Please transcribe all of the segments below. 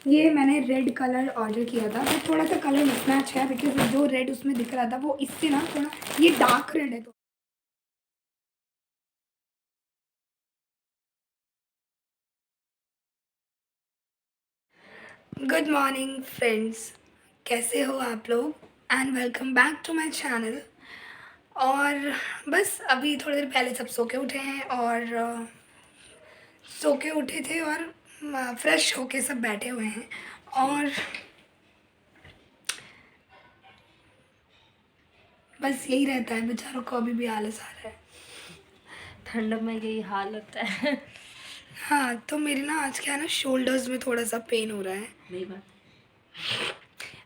ये मैंने red colour order किया था, तो थोड़ा सा कलर मिसमैच है बिकॉज जो रेड उसमें दिख रहा था वो इससे ना थोड़ा ये डार्क रेड है। तो गुड मॉर्निंग फ्रेंड्स, कैसे हो आप लोग and welcome back to my channel. और बस अभी थोड़ी देर पहले सब सो के उठे हैं और सो के उठे थे और फ्रेश होके सब बैठे हुए हैं। और बस यही रहता है, बेचारों को अभी भी आलस आ रहा है। ठंड में यही हाल होता है। हाँ, तो मेरे ना आज क्या है ना, शोल्डर्स में थोड़ा सा पेन हो रहा है। वही बात।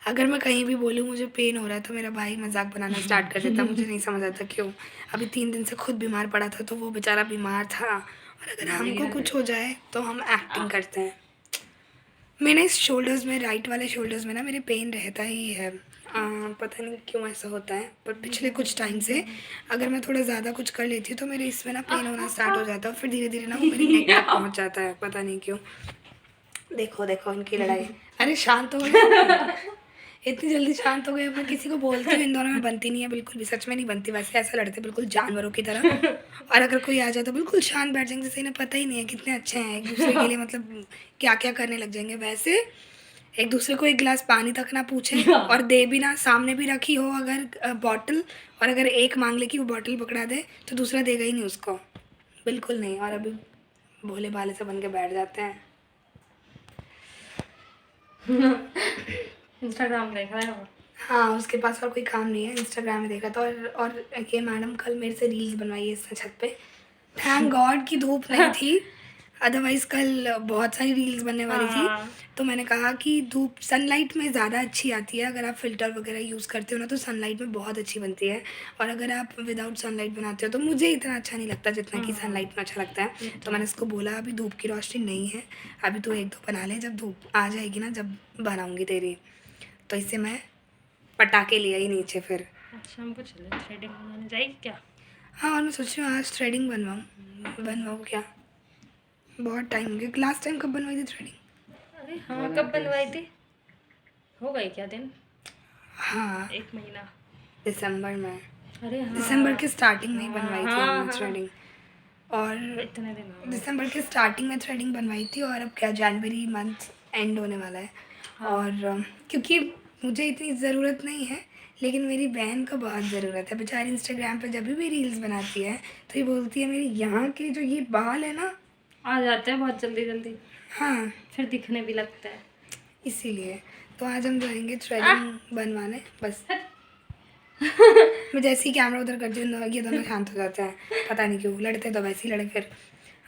अगर मैं कहीं भी बोलूँ मुझे पेन हो रहा है तो मेरा भाई मजाक बनाना स्टार्ट कर देता। मुझे नहीं समझ आता क्यों। अभी 3 दिन से खुद बीमार पड़ा था, तो वो बेचारा बीमार था और अगर हमको कुछ हो जाए तो हम एक्टिंग करते हैं। मैंने इस शोल्डर्स में, राइट वाले शोल्डर्स में ना मेरे पेन रहता ही है। पता नहीं क्यों ऐसा होता है, पर पिछले कुछ टाइम से अगर मैं थोड़ा ज़्यादा कुछ कर लेती हूँ तो मेरे इसमें ना पेन होना स्टार्ट हो जाता है और फिर धीरे धीरे ना वो मेरी नेक तक पहुँच जाता है, पता नहीं क्यों। देखो देखो इनकी लड़ाई। अरे शांत हो गए, इतनी जल्दी शांत हो गए। अब मैं किसी को बोलती हूँ इन दोनों में बनती नहीं है, बिल्कुल भी, सच में नहीं बनती। वैसे ऐसा लड़ते बिल्कुल जानवरों की तरह। और अगर कोई आ जाए तो बिल्कुल शांत बैठ जाएंगे, जैसे इन्हें पता ही नहीं है कितने अच्छे हैं एक दूसरे के लिए, मतलब क्या क्या करने लग जाएंगे। वैसे एक दूसरे को एक गिलास पानी तक ना पूछे और दे भी ना, सामने भी रखी हो अगर बॉटल, और अगर एक मांग ले कि वो बॉटल पकड़ा दे तो दूसरा देगा ही नहीं उसको, बिल्कुल नहीं। और अभी भोले भाले से बन के बैठ जाते हैं। इंस्टाग्राम देख रहा है वो। हाँ, उसके पास और कोई काम नहीं है, इंस्टाग्राम में देखा था। और ये मैडम कल मेरे से रील्स बनवाई है इसने छत पे। थैंक गॉड कि धूप नहीं थी, अदरवाइज़ कल बहुत सारी रील्स बनने वाली थी। तो मैंने कहा कि धूप सनलाइट में ज़्यादा अच्छी आती है। अगर आप फ़िल्टर वगैरह यूज़ करते हो ना तो सनलाइट में बहुत अच्छी बनती है, और अगर आप विदाउट सनलाइट बनाते हो तो मुझे इतना अच्छा नहीं लगता जितना कि सनलाइट में अच्छा लगता है। तो मैंने इसको बोला अभी धूप की रोशनी नहीं है, अभी तो एक दो बना ले, जब धूप आ जाएगी ना जब बनाऊँगी तेरी, तो इससे मैं पटाखे लिया ही नीचे फिर। शाम को चले थ्रेडिंग बनाने जाएगी क्या? हाँ, और मैं सोच रही हूँ आज थ्रेडिंग बनवाऊँ क्या। बहुत टाइम हो गया, लास्ट टाइम कब बनवाई थी थ्रेडिंग? अरे हाँ, कब बनवाई थी? हो गए क्या दिन? हाँ, 1 महीना। दिसंबर में। अरे हाँ, दिसंबर के स्टार्टिंग में ही बनवाई थी हाँ हमने हाँ, थ्रेडिंग। और इतने दिन हो गए। दिसंबर के स्टार्टिंग में थ्रेडिंग बनवाई थी, और अब क्या जनवरी मंथ एंड होने वाला है। हाँ। और क्योंकि मुझे इतनी ज़रूरत नहीं है, लेकिन मेरी बहन को बहुत ज़रूरत है। बेचारी इंस्टाग्राम पे जब भी रील्स बनाती है तो ये बोलती है मेरे यहाँ के जो ये बाल है ना, आ जाते हैं बहुत जल्दी जल्दी, हाँ, फिर दिखने भी लगता है। इसीलिए तो आज हम जाएंगे थ्रेडिंग बनवाने। बस मैं जैसे ही कैमरा उधर करती हूँ ये दोनों शांत हो जाते हैं, पता नहीं क्यों। लड़ते तो वैसे ही लड़े फिर।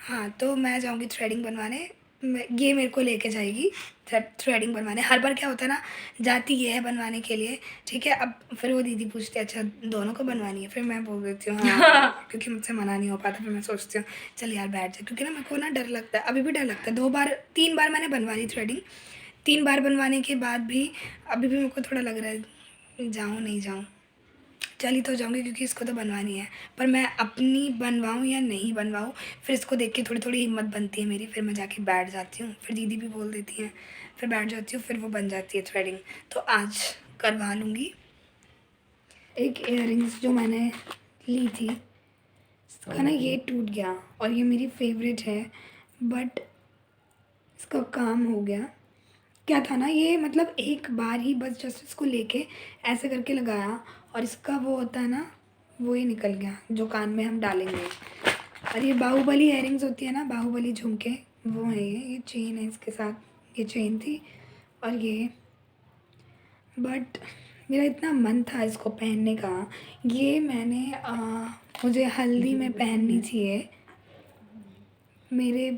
हाँ, तो मैं जाऊँगी थ्रेडिंग बनवाने। ये मेरे को लेके जाएगी थ्रेडिंग बनवाने। हर बार क्या होता है ना, जाती ये है बनवाने के लिए, ठीक है। अब फिर वो दीदी पूछती है अच्छा दोनों को बनवानी है, फिर मैं बोल देती हूँ हाँ, क्योंकि मुझसे मना नहीं हो पाता। फिर मैं सोचती हूँ चल यार बैठ जा, क्योंकि ना मेरे को ना डर लगता है, अभी भी डर लगता है। 2 बार 3 बार मैंने बनवा ली थ्रेडिंग। 3 बार बनवाने के बाद भी अभी भी मेरे को थोड़ा लग रहा है जाऊँ नहीं जाऊँ। चली तो जाऊँगी क्योंकि इसको तो बनवानी है, पर मैं अपनी बनवाऊँ या नहीं बनवाऊँ, फिर इसको देख के थोड़ी थोड़ी हिम्मत बनती है मेरी। फिर मैं जाके बैठ जाती हूँ, फिर दीदी भी बोल देती हैं, फिर बैठ जाती हूँ, फिर वो बन जाती है थ्रेडिंग। तो आज करवा लूँगी। एक इयररिंग्स जो मैंने ली थी इसका ना ये टूट गया, और ये मेरी फेवरेट है, बट इसका काम हो गया। क्या था ना, ये मतलब एक बार ही बस जस्ट इसको लेके ऐसे करके लगाया और इसका वो होता है ना, वो ही निकल गया जो कान में हम डालेंगे। और ये बाहुबली इयररिंग्स होती है ना, बाहुबली झुमके, वो है ये चेन है इसके साथ, ये चेन थी। और ये, बट मेरा इतना मन था इसको पहनने का। ये मैंने मुझे हल्दी में पहननी थी ये, मेरे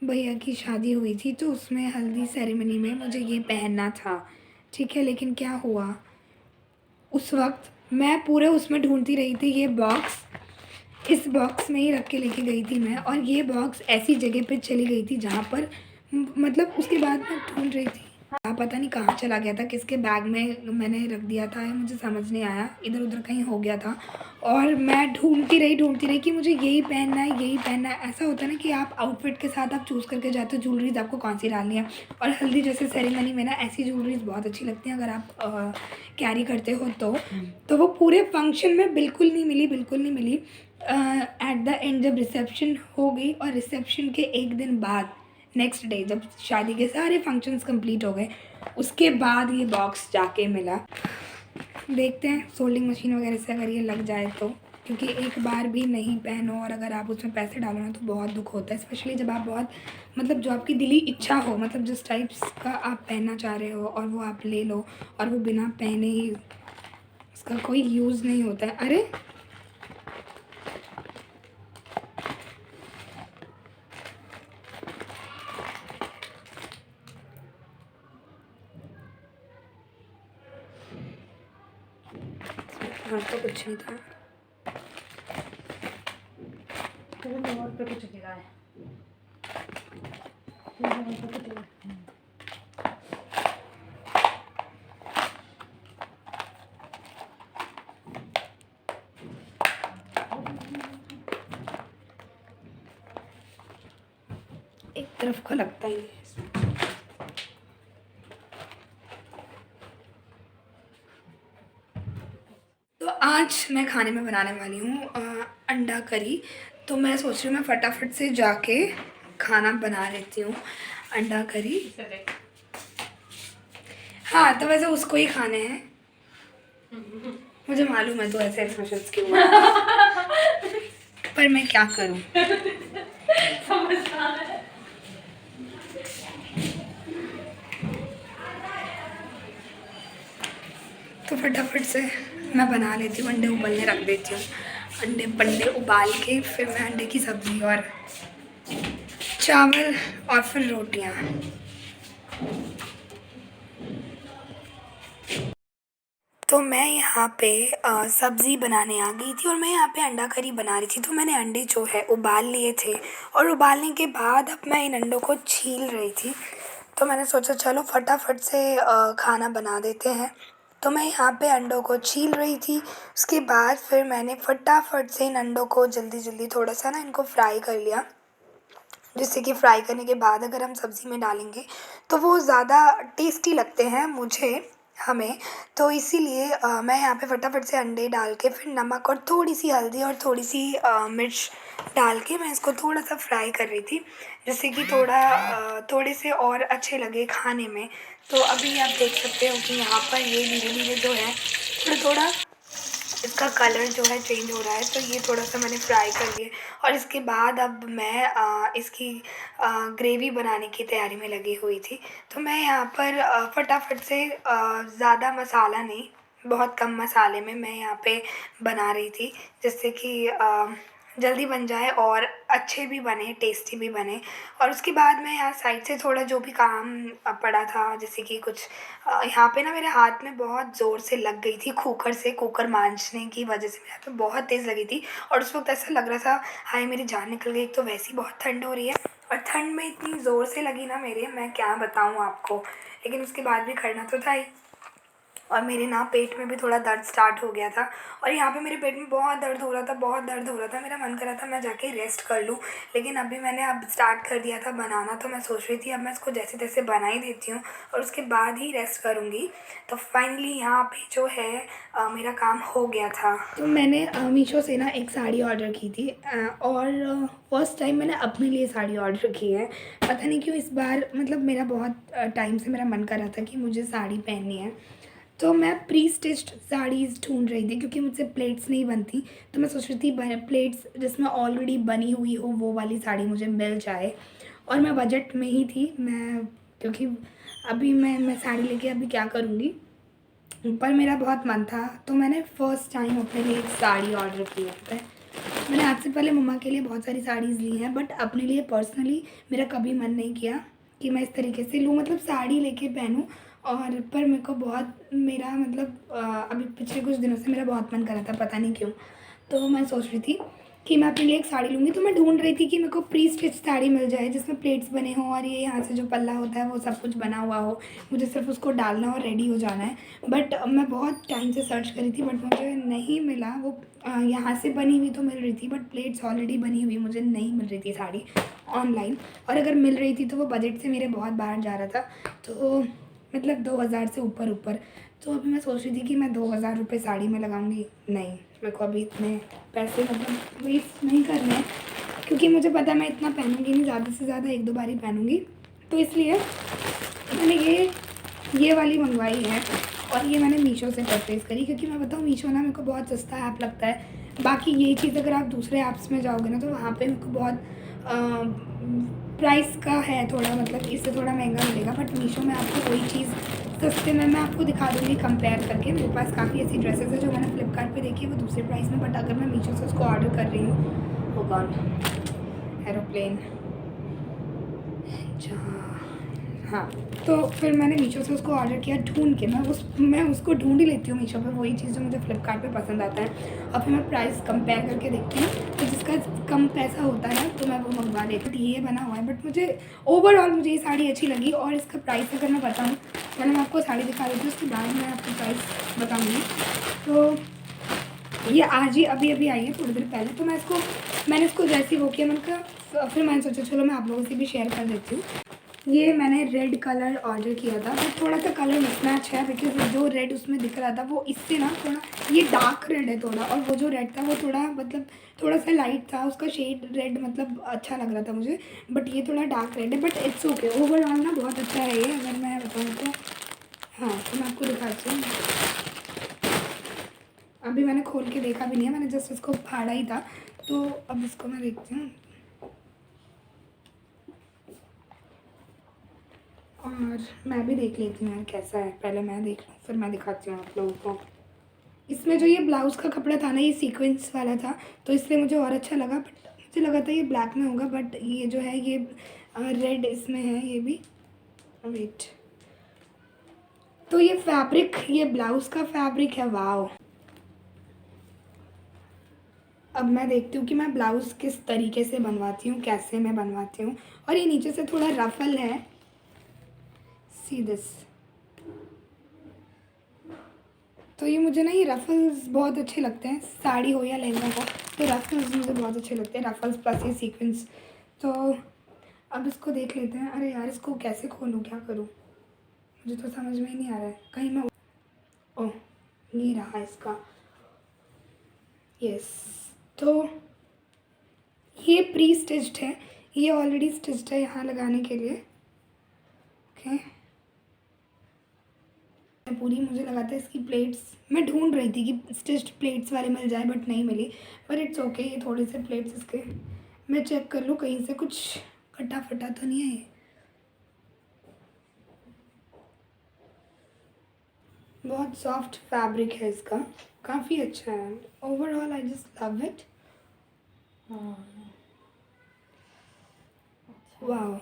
भैया की शादी हुई थी तो उसमें हल्दी सेरेमनी में मुझे ये पहनना था, ठीक है। लेकिन क्या हुआ, उस वक्त मैं पूरे उसमें ढूंढती रही थी ये बॉक्स, इस बॉक्स में ही रख के लेके गई थी मैं, और ये बॉक्स ऐसी जगह पे चली गई थी जहाँ पर मतलब उसके बाद मैं ढूंढ रही थी पता नहीं कहाँ चला गया था, किसके बैग में मैंने रख दिया था, मुझे समझ नहीं आया, इधर उधर कहीं हो गया था। और मैं ढूंढती रही कि मुझे यही पहनना है, यही पहनना है। ऐसा होता है ना कि आप आउटफिट के साथ आप चूज़ करके जाते हो ज्वेलरीज आपको कौन सी डालनी है। और हल्दी जैसे सेरेमनी में ना ऐसी ज्वेलरीज बहुत अच्छी लगती हैं अगर आप कैरी करते हो तो वो पूरे फंक्शन में बिल्कुल नहीं मिली, बिल्कुल नहीं मिली। एट द एंड जब रिसेप्शन हो गई और रिसेप्शन के एक दिन बाद नेक्स्ट डे जब शादी के सारे फंक्शंस कंप्लीट हो गए, उसके बाद ये बॉक्स जाके मिला। देखते हैं सोल्डिंग मशीन वगैरह से अगर ये लग जाए तो, क्योंकि एक बार भी नहीं पहनो और अगर आप उसमें पैसे डालो ना तो बहुत दुख होता है, स्पेशली जब आप बहुत मतलब जो आपकी दिली इच्छा हो, मतलब जिस टाइप्स का आप पहनना चाह रहे हो और वो आप ले लो और वो बिना पहने ही उसका कोई यूज़ नहीं होता है। अरे हाँ तो कुछ नहीं था। और पे कुछ गिरा है। एक तरफ का लगता ही है इसमें। तो आज मैं खाने में बनाने वाली हूँ अंडा करी। तो मैं सोच रही हूँ मैं फटाफट से जाके खाना बना लेती हूँ अंडा करी। हाँ तो वैसे उसको ही खाने हैं, मुझे मालूम है तो ऐसे एक्सप्रेशंस क्यों बना रहा है। पर मैं क्या करूँ। तो फटाफट से मैं बना लेती हूँ, अंडे उबलने रख देती हूँ। अंडे बंडे उबाल के फिर मैं अंडे की सब्ज़ी और चावल और फिर रोटियाँ। तो मैं यहाँ पे सब्ज़ी बनाने आ गई थी और मैं यहाँ पे अंडा करी बना रही थी। तो मैंने अंडे जो है उबाल लिए थे और उबालने के बाद अब मैं इन अंडों को छील रही थी। तो मैंने सोचा चलो फटाफट से खाना बना देते हैं। तो मैं यहाँ पे अंडों को छील रही थी, उसके बाद फिर मैंने फटाफट से इन अंडों को जल्दी जल्दी थोड़ा सा ना इनको फ्राई कर लिया, जिससे कि फ्राई करने के बाद अगर हम सब्ज़ी में डालेंगे तो वो ज़्यादा टेस्टी लगते हैं हमें। तो इसीलिए मैं यहाँ पे फटाफट से अंडे डाल के फिर नमक और थोड़ी सी हल्दी और थोड़ी सी मिर्च डाल के मैं इसको थोड़ा सा फ्राई कर रही थी, जिससे कि थोड़े से और अच्छे लगे खाने में। तो अभी आप देख सकते हो कि यहाँ पर ये धीरे धीरे जो है थोड़ा थोड़ा इसका कलर जो है चेंज हो रहा है। तो ये थोड़ा सा मैंने फ्राई कर लिया और इसके बाद अब मैं इसकी ग्रेवी बनाने की तैयारी में लगी हुई थी। तो मैं यहाँ पर फटाफट से ज़्यादा मसाला नहीं, बहुत कम मसाले में मैं यहाँ पे बना रही थी, जिससे कि जल्दी बन जाए और अच्छे भी बने, टेस्टी भी बने। और उसके बाद मैं यहाँ साइड से थोड़ा जो भी काम पड़ा था, जैसे कि कुछ यहाँ पे ना मेरे हाथ में बहुत ज़ोर से लग गई थी कुकर मांजने की वजह से मेरे हाथ में बहुत तेज़ लगी थी। और उस वक्त ऐसा लग रहा था हाय मेरी जान निकल गई। एक तो वैसे ही बहुत ठंड हो रही है और ठंड में इतनी ज़ोर से लगी ना मेरे, मैं क्या बताऊँ आपको। लेकिन उसके बाद भी करना तो था ही। और मेरे ना पेट में भी थोड़ा दर्द स्टार्ट हो गया था और यहाँ पे मेरे पेट में बहुत दर्द हो रहा था, बहुत दर्द हो रहा था। मेरा मन कर रहा था मैं जाके रेस्ट कर लूँ, लेकिन अभी मैंने अब स्टार्ट कर दिया था बनाना। तो मैं सोच रही थी अब मैं इसको जैसे तैसे बना ही देती हूँ और उसके बाद ही रेस्ट करूँगी। तो फाइनली यहाँ पे जो है मेरा काम हो गया था। तो मैंने मीशो से ना एक साड़ी ऑर्डर की थी और फर्स्ट टाइम मैंने अपने लिए साड़ी ऑर्डर की है। पता नहीं क्यों इस बार मतलब मेरा बहुत टाइम से मेरा मन कर रहा था कि मुझे साड़ी पहननी है। तो मैं प्री स्टिच्ड साड़ीज़ ढूंढ रही थी क्योंकि मुझसे प्लेट्स नहीं बनती। तो मैं सोच रही थी प्लेट्स जिसमें ऑलरेडी बनी हुई हो वो वाली साड़ी मुझे मिल जाए। और मैं बजट में ही थी, मैं क्योंकि अभी मैं साड़ी लेके अभी क्या करूँगी, पर मेरा बहुत मन था। तो मैंने फ़र्स्ट टाइम अपने लिए एक साड़ी ऑर्डर किया है। मैंने आज से पहले मम्मा के लिए बहुत सारी साड़ीज़ ली हैं, बट अपने लिए पर्सनली मेरा कभी मन नहीं किया कि मैं इस तरीके से लूँ, मतलब साड़ी लेके पहनूँ। और पर मेरे को बहुत मेरा मतलब अभी पिछले कुछ दिनों से मेरा बहुत मन कर रहा था, पता नहीं क्यों। तो मैं सोच रही थी कि मैं अपने लिए एक साड़ी लूँगी, तो मैं ढूंढ रही थी कि मेरे को प्री स्टिच साड़ी मिल जाए जिसमें प्लेट्स बने हों और ये यहाँ से जो पल्ला होता है वो सब कुछ बना हुआ हो, मुझे सिर्फ उसको डालना और रेडी हो जाना है। बट मैं बहुत टाइम से सर्च करी थी बट मुझे नहीं मिला। वो यहाँ से बनी हुई तो मिल रही थी बट प्लेट्स ऑलरेडी बनी हुई मुझे नहीं मिल रही थी साड़ी ऑनलाइन, और अगर मिल रही थी तो वो बजट से मेरे बहुत बाहर जा रहा था, तो मतलब 2000 से ऊपर ऊपर। तो अभी मैं सोच रही थी कि मैं 2000 रुपये साड़ी में लगाऊंगी, नहीं मेरे को अभी इतने पैसे मतलब वेस्ट नहीं करने हैं, क्योंकि मुझे पता है मैं इतना पहनूंगी नहीं, ज़्यादा से ज़्यादा 1-2 बार ही पहनूंगी। तो इसलिए मैंने ये वाली मंगवाई है और ये मैंने मीशो से परचेज़ करी, क्योंकि मैं बताऊँ मीशो ना मेरे को बहुत सस्ता ऐप लगता है। बाकी यही चीज़ अगर आप दूसरे ऐप्स में जाओगे ना तो वहाँ पे मेरे को बहुत प्राइस का है थोड़ा, मतलब इससे थोड़ा महंगा मिलेगा, बट मीशो में आपको वही चीज़ सस्ते में मैं आपको दिखा दूँगी कंपेयर करके। मेरे पास काफ़ी ऐसी ड्रेसेस है जो मैंने फ्लिपकार्ट पे देखी है वो दूसरे प्राइस में, बट अगर मैं मीशो से उसको ऑर्डर कर रही हूँ, वो गॉन एरोप्लेन जहाँ, हाँ, तो फिर मैंने मीशो से उसको ऑर्डर किया ढूंढ के। मैं उसको ढूंढ ही लेती हूँ मीशो पे वही चीज़ जो मुझे फ्लिपकार्ट पे पसंद आता है, और फिर मैं प्राइस कंपेयर करके देखती हूँ, तो जिसका कम पैसा होता है तो मैं वो मंगवा लेती हूँ। ये बना हुआ है बट मुझे ओवरऑल मुझे ये साड़ी अच्छी लगी, और इसका प्राइस अगर मैं बताऊँ, मैंने मैं आपको साड़ी दिखा देती हूँ उसके बाद मैं आपको प्राइस बताऊँगी। तो ये आज ही अभी अभी आई है थोड़ी देर पहले, तो मैंने इसको जैसे ही वो किया मैंने कहा, फिर मैंने सोचा चलो मैं आप लोगों से भी शेयर कर देती हूँ। ये मैंने रेड कलर ऑर्डर किया था, बट थोड़ा सा कलर मिसमैच है, बिकॉज जो रेड उसमें दिख रहा था वो इससे ना थोड़ा, ये डार्क रेड है थोड़ा, और वो जो रेड था वो थोड़ा मतलब थोड़ा सा लाइट था, उसका शेड रेड मतलब अच्छा लग रहा था मुझे, बट ये थोड़ा डार्क रेड है, बट इट्स ओके। ओवरऑल ना बहुत अच्छा है ये, अगर मैं बताऊँ तो। हाँ, तो मैं आपको दिखाती हूँ। अभी मैंने खोल के देखा भी नहीं है, मैंने जस्ट इसको फाड़ा ही था, तो अब इसको मैं देखती हूँ और मैं भी देख लेती हूँ यार कैसा है। पहले मैं देख लूँ फिर मैं दिखाती हूँ आप लोगों को। इसमें जो ये ब्लाउज़ का कपड़ा था ना ये सीक्वेंस वाला था, तो इसलिए मुझे और अच्छा लगा, बट मुझे लगा था ये ब्लैक में होगा, बट ये जो है ये रेड इसमें है ये भी। वेट, तो ये फैब्रिक, ये ब्लाउज़ का फैब्रिक है, वाव। अब मैं देखती हूँ कि मैं ब्लाउज़ किस तरीके से बनवाती हूँ, कैसे मैं बनवाती हूँ। और ये नीचे से थोड़ा रफल है, सी दिस। तो ये मुझे ना ये रफल्स बहुत अच्छे लगते हैं, साड़ी हो या लहंगा हो, तो रफल्स मुझे बहुत अच्छे लगते हैं, रफल्स प्लस ये सीक्वेंस। तो अब इसको देख लेते हैं। अरे यार इसको कैसे खोलूँ, क्या करूँ, मुझे तो समझ में ही नहीं आ रहा है। कहीं मैं, ओह नहीं रहा इसका, यस। तो ये प्री स्टिच्ड है, ये ऑलरेडी स्टिच्ड है यहाँ लगाने के लिए, ओके। पूरी मुझे लगा था इसकी प्लेट्स, मैं ढूंढ रही थी कि स्टिच्ड प्लेट्स वाले मिल जाए बट नहीं मिली, पर इट्स ओके। ये थोड़े से प्लेट्स इसके मैं चेक कर लूँ कहीं से कुछ कटा फटा तो नहीं है ये। बहुत सॉफ्ट फैब्रिक है इसका, काफ़ी अच्छा है। Overall I just love it, वाह।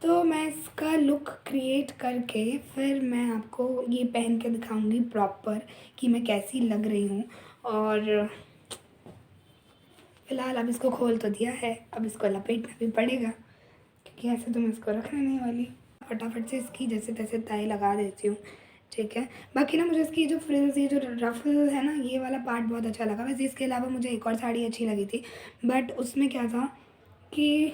तो मैं इसका लुक क्रिएट करके फिर मैं आपको ये पहन के दिखाऊंगी प्रॉपर कि मैं कैसी लग रही हूँ। और फ़िलहाल अब इसको खोल तो दिया है, अब इसको लपेटना भी पड़ेगा, क्योंकि ऐसे तो मैं इसको रखने नहीं वाली। फटाफट से इसकी जैसे तैसे तय लगा देती हूँ, ठीक है। बाकी ना मुझे इसकी जो फ्रिल्स, ये जो रफल है ना, ये वाला पार्ट बहुत अच्छा लगा। वैसे इसके अलावा मुझे एक और साड़ी अच्छी लगी थी, बट उसमें क्या था कि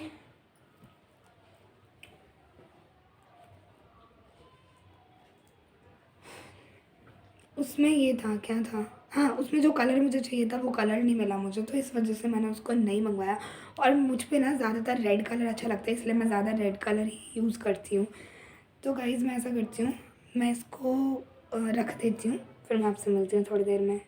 उसमें ये था, क्या था, हाँ, उसमें जो कलर मुझे चाहिए था वो कलर नहीं मिला मुझे, तो इस वजह से मैंने उसको नहीं मंगवाया। और मुझ पे ना ज़्यादातर रेड कलर अच्छा लगता है, इसलिए मैं ज़्यादा रेड कलर ही यूज़ करती हूँ। तो गाइज़ मैं ऐसा करती हूँ, मैं इसको रख देती हूँ, फिर मैं आपसे मिलती हूँ थोड़ी देर में।